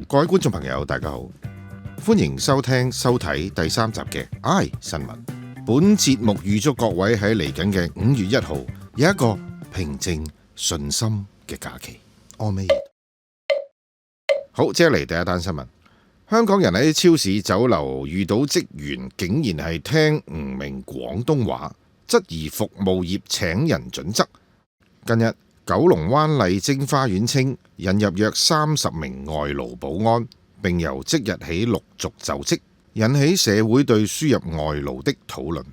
各位觀眾朋友，大家好，歡迎收聽收睇第3集嘅 I 新聞。本節目預祝各位喺嚟緊嘅5月1號有一個平靜順心嘅假期。阿彌。好，即係嚟第一單新聞。香港人喺超市、酒樓遇到職員竟然係聽唔明廣東話，質疑服務業請人準則。近日，九龍灣麗晶花園稱引入約30名外勞保安，並由即日起陸續就職，引起社會對輸入外勞的討論。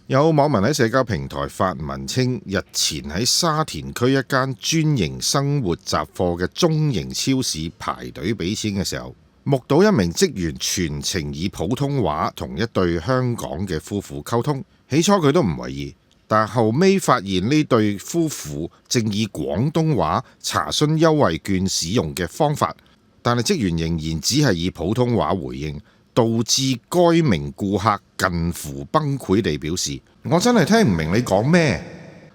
有網民喺社交平台發文稱，日前喺沙田區一間專營生活雜貨嘅中型超市排隊俾錢嘅時候，目睹一名職員全程以普通話同一對香港嘅夫婦溝通。起初佢都唔為意，但後尾發現呢對夫婦正以廣東話查詢優惠券使用嘅方法，但係職員仍然只係以普通話回應，導致該名顧客近乎崩潰地表示：我真係聽唔明你講咩。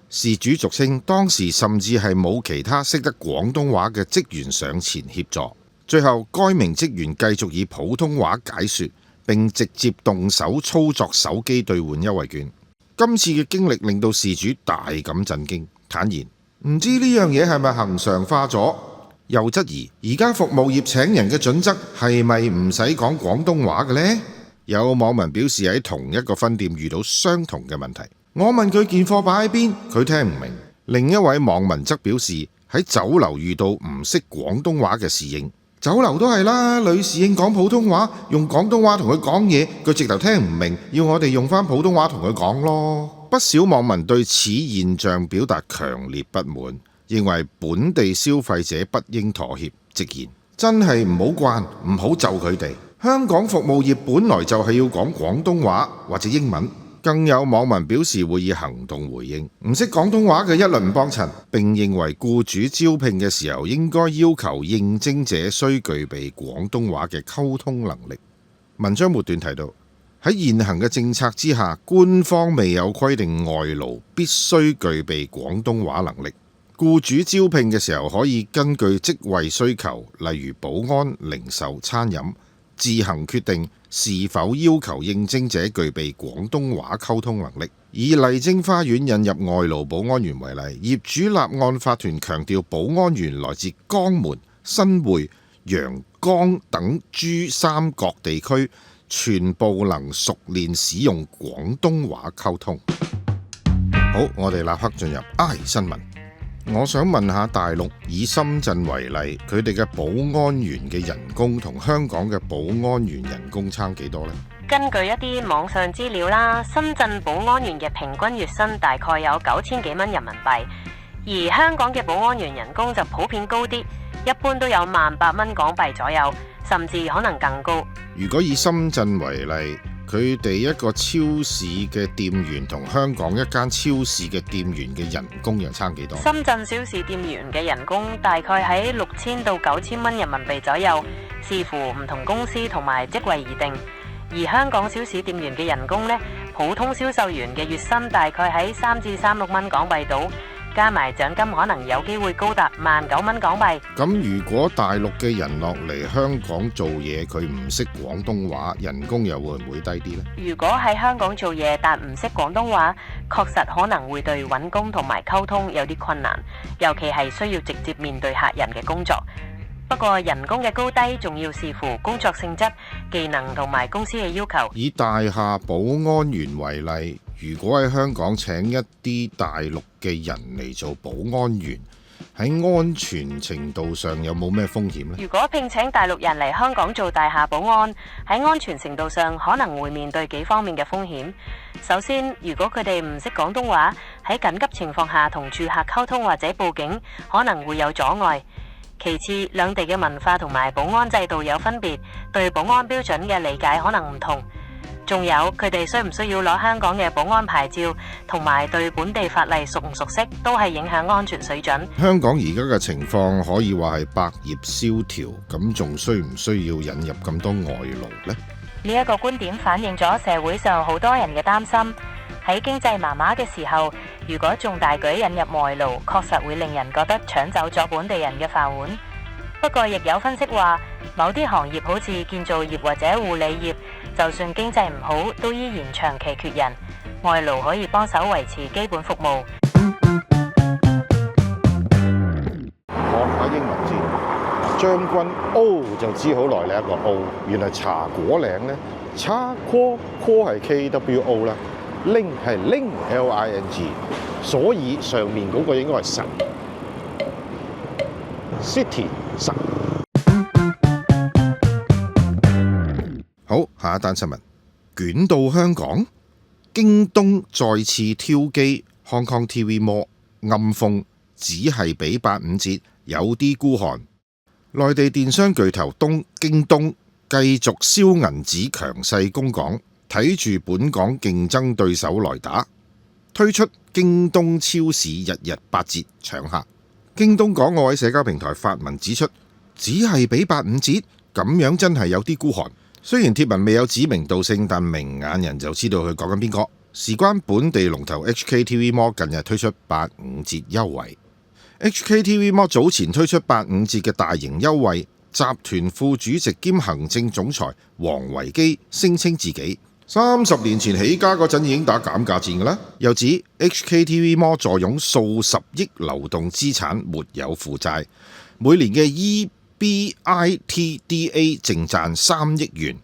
事主俗稱當時甚至係冇其他識得廣東話嘅職員上前協助，最後該名職員繼續以普通話解說，並直接動手操作手機兌換優惠券。今次嘅經歷令到事主大感震驚，坦言唔知呢樣嘢係咪恆常化咗，又質疑而家服務業請人嘅準則係咪唔使講廣東話嘅呢？有網民表示喺同一個分店遇到相同嘅問題，我問佢件貨擺喺邊，佢聽唔明。另一位網民則表示喺酒樓遇到唔識廣東話嘅侍應，酒樓都係啦，女侍應講普通話，用廣東話同佢講嘢，佢直頭聽唔明，要我哋用返普通話同佢講咯。不少網民對此現象表達強烈不滿，認為本地消費者不應妥協，直言真係唔好慣，唔好就佢哋。香港服務業本來就係要講廣東話或者英文。更有網民表示會以行動回應，唔識廣東話嘅一律唔幫襯，並認為僱主招聘嘅時候應該要求應徵者需具備廣東話嘅溝通能力。文章末段提到，喺現行嘅政策之下，官方未有規定外勞必須具備廣東話能力，僱主招聘嘅時候可以根據職位需求，例如保安、零售、餐飲，自行決定是否要求應徵者具備廣東話溝通能力。以麗晶花園引入外勞保安員為例，業主立案法團強調保安員來自江門、新會、陽江等珠三角地區，全部能熟練使用廣東話溝通。好，我哋立刻進入 I 新聞。我想問下大陸，以深圳為例，佢哋嘅保安員嘅人工同香港嘅保安員人工差幾多呢？根據一啲網上資料啦，深圳保安員嘅平均月薪大概有9000幾蚊人民幣，而香港嘅保安員人工就普遍高啲，一般都有18000蚊港幣左右，甚至可能更高。如果以深圳為例，佢哋一個超市嘅店員同香港一間超市嘅店員嘅人工又差幾多？深圳超市店員嘅人工大概喺6000到9000蚊人民幣左右，視乎唔同公司同埋職位而定。而香港超市店員嘅人工呢，普通銷售員嘅月薪大概喺3至36蚊港幣度，加埋獎金可能有機會高達19000蚊港幣。咁如果大陸嘅人落嚟香港做嘢，佢唔識廣東話，人工又會唔會低啲呢？如果喺香港做嘢但唔識廣東話，確實可能會對揾工同埋溝通有啲困難，尤其係需要直接面對客人嘅工作。不過人工嘅高低仲要視乎工作性質、技能同埋公司嘅要求。以大廈保安員為例，如果喺香港請一啲大陸嘅人嚟做保安員，喺安全程度上有冇咩風險呢？如果聘請大陸人嚟香港做大廈保安，喺安全程度上可能會面對幾方面嘅風險。首先，如果佢哋唔識廣東話，喺緊急情況下同住客溝通或者報警，可能會有阻礙。其次，兩地嘅文化同埋保安制度有分別，對保安標準嘅理解可能唔同。仲有，佢哋需唔需要攞香港嘅保安牌照，同埋對本地法例熟唔熟悉，都係影響安全水準。香港而家嘅情況可以話係百業蕭條，咁仲需唔需要引入咁多外勞呢？呢一個觀點反映咗社會上好多人嘅擔心。喺經濟麻麻嘅時候，如果仲大舉引入外勞，確實會令人覺得搶走咗本地人嘅飯碗。不過亦有分析話，某啲行業好似建造業或者護理業，就算經濟唔好，都依然長期缺人，外勞可以幫手維持基本服務。學下英文先，將軍 O 就知好耐呢一個 O， 原來茶果嶺呢，茶果係 KWO 啦，ling 係 LING，所以上面嗰個應該係神 City 神。好，下一單新聞，捲到香港，京東再次挑機 Hong Kong TV Mall， 暗諷只係俾85折，有啲孤寒。內地電商巨頭京東繼續燒銀紙強勢攻港，睇住本港競爭對手來打，推出京東超市日日8折搶客。京東港澳喺社交平台發文指出，只係俾85折，咁樣真係有啲孤寒。雖然貼文未有指名道姓，但明眼人就知道佢講緊邊個。事關本地龍頭 HKTV Mall 近日推出85折優惠。HKTV Mall 早前推出85折嘅大型優惠，集團副主席兼行政總裁王維基聲稱自己30年前起家嗰陣已經打減價戰㗎啦，又指 HKTV Mall 坐擁數十億流動資產，沒有負債，每年嘅EBITDA 淨賺3億元。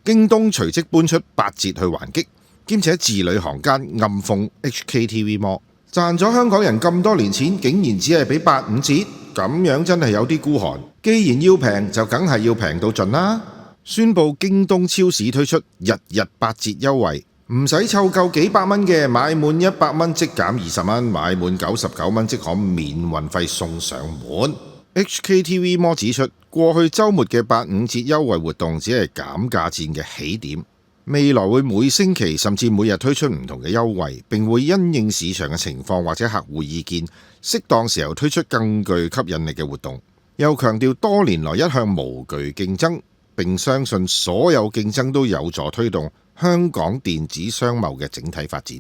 京東隨即搬出8折去還擊，兼且字裏行間暗諷 HKTV Mall 賺咗香港人咁多年錢，竟然只係俾85折，咁樣真係有啲孤寒。既然要平，就梗係要平到盡啦。宣布京東超市推出日日8折優惠，唔使湊夠幾百蚊嘅，買滿100蚊即減20蚊，買滿99蚊即可免運費送上門。HKTV Mall 指出，過去週末嘅85折優惠活動只係減價戰嘅起點，未來會每星期甚至每日推出唔同嘅優惠，並會因應市場嘅情況或者客戶意見，適當時候推出更具吸引力嘅活動。又強調多年來一向無懼競爭，並相信所有競爭都有助推動香港電子商貿嘅整體發展。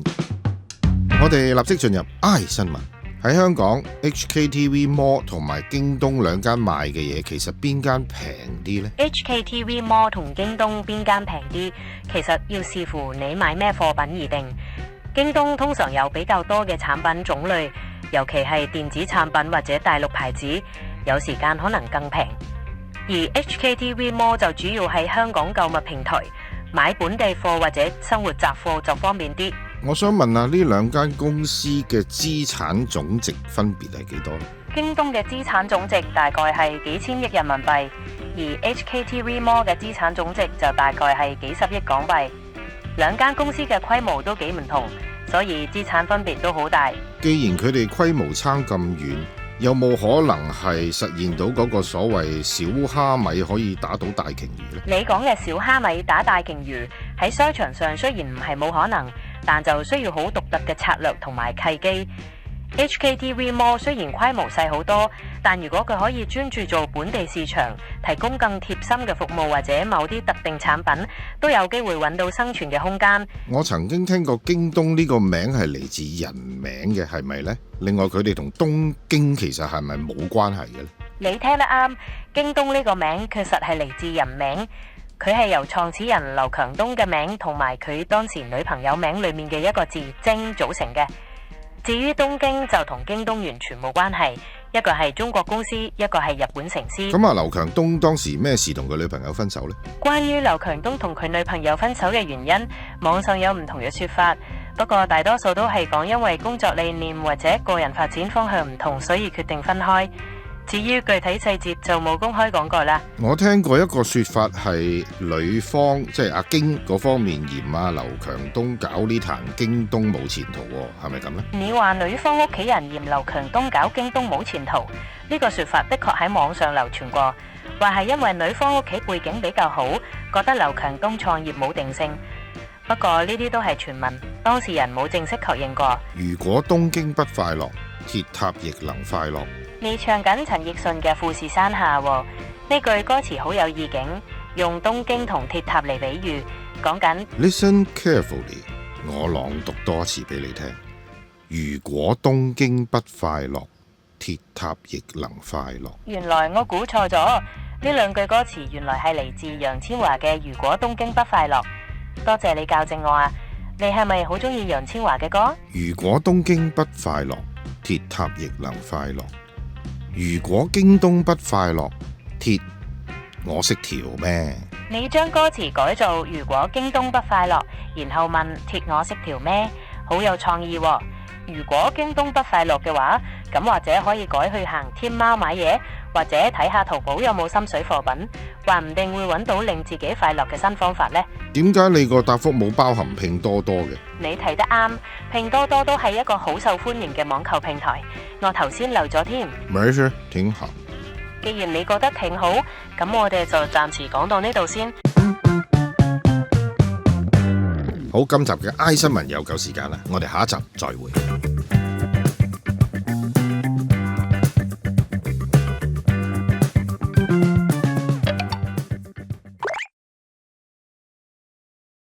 我哋立即進入 I 新聞。喺香港 HKTV Mall 同埋京東兩間賣嘅嘢，其實邊間平啲呢？ HKTV Mall 同京東邊間平啲，其實要視乎你買咩貨品而定。京東通常有比較多嘅產品種類，尤其係電子產品或者大陸牌子，有時間可能更平。而 HKTV Mall 就主要喺香港購物平台買本地貨或者生活雜貨就方便啲。我想問下呢兩間公司嘅資產總值分別係幾多呢？京東嘅資產總值大概係幾千億人民幣，而 HKTV Mall 嘅資產總值就大概係幾十億港幣。兩間公司嘅規模都幾唔同，所以資產分別都好大。既然佢哋規模差咁遠，有冇可能係實現到嗰個所謂小蝦米可以打到大鯨魚呢？你講嘅小蝦米打大鯨魚喺商場上雖然唔係冇可能，但就需要好獨特嘅策略同埋契機。HKTV Mall 雖然規模細好多，但如果佢可以專注做本地市場，提供更貼心嘅服務或者某啲特定產品，都有機會揾到生存嘅空間。我曾經聽過京東呢個名係嚟自人名嘅，係咪呢？另外佢哋同東京其實係咪冇關係嘅呢？你聽得啱，京東呢個名確實係嚟自人名。佢係由創始人劉強東嘅名同埋佢當時女朋友名裏面嘅一個字晶組成嘅。至於東京就同京東完全冇關係，一個係中國公司，一個係日本城市。咁啊，劉強東當時咩事同佢女朋友分手呢？關於劉強東同佢女朋友分手嘅原因，網上有唔同嘅說法，不過大多數都係講因為工作理念或者個人發展方向唔同，所以決定分開。至於具體細節就冇公開講過啦。我聽過一個說法係女方即係阿京嗰方面嫌阿劉強東搞呢壇京東冇前途，係咪咁呢？你話女方屋企人嫌劉強東搞京東冇前途，呢個說法的確喺網上流傳過，話係因為女方屋企背景比較好，覺得劉強東創業冇定性。不過呢啲都係傳聞，當事人冇正式確認過。如果東京不快樂，鐵塔亦能快樂。你唱緊陳奕迅嘅《富士山下》喎，呢句歌詞好有意境，用東京同鐵塔嚟比喻，講緊 Listen carefully， 我朗讀多次俾你聽。如果東京不快樂，鐵塔亦能快樂。原來我估錯咗，呢兩句歌詞原來係嚟自楊千嬅嘅《如果東京不快樂》。多謝你校正我啊！你係咪好中意楊千嬅嘅歌？如果東京不快樂，鐵塔亦能快樂。如果京東不快樂，鐵我識調咩？你將歌詞改做如果京東不快樂，然後問鐵我識調咩？好有創意喎！如果京東不快樂嘅話，咁或者可以改去行天貓買嘢，或者睇下淘寶有冇心水貨品，話唔定會揾到令自己快樂嘅新方法呢。點解你個答覆冇包含拼多多嘅？你睇得啱，拼多多都係一個好受歡迎嘅網購平台，我頭先漏咗添。沒事，挺好。既然你覺得挺好，咁我哋就暫時講到呢度先。好，今集嘅 I 新聞有夠時間啦，我哋下一集再會。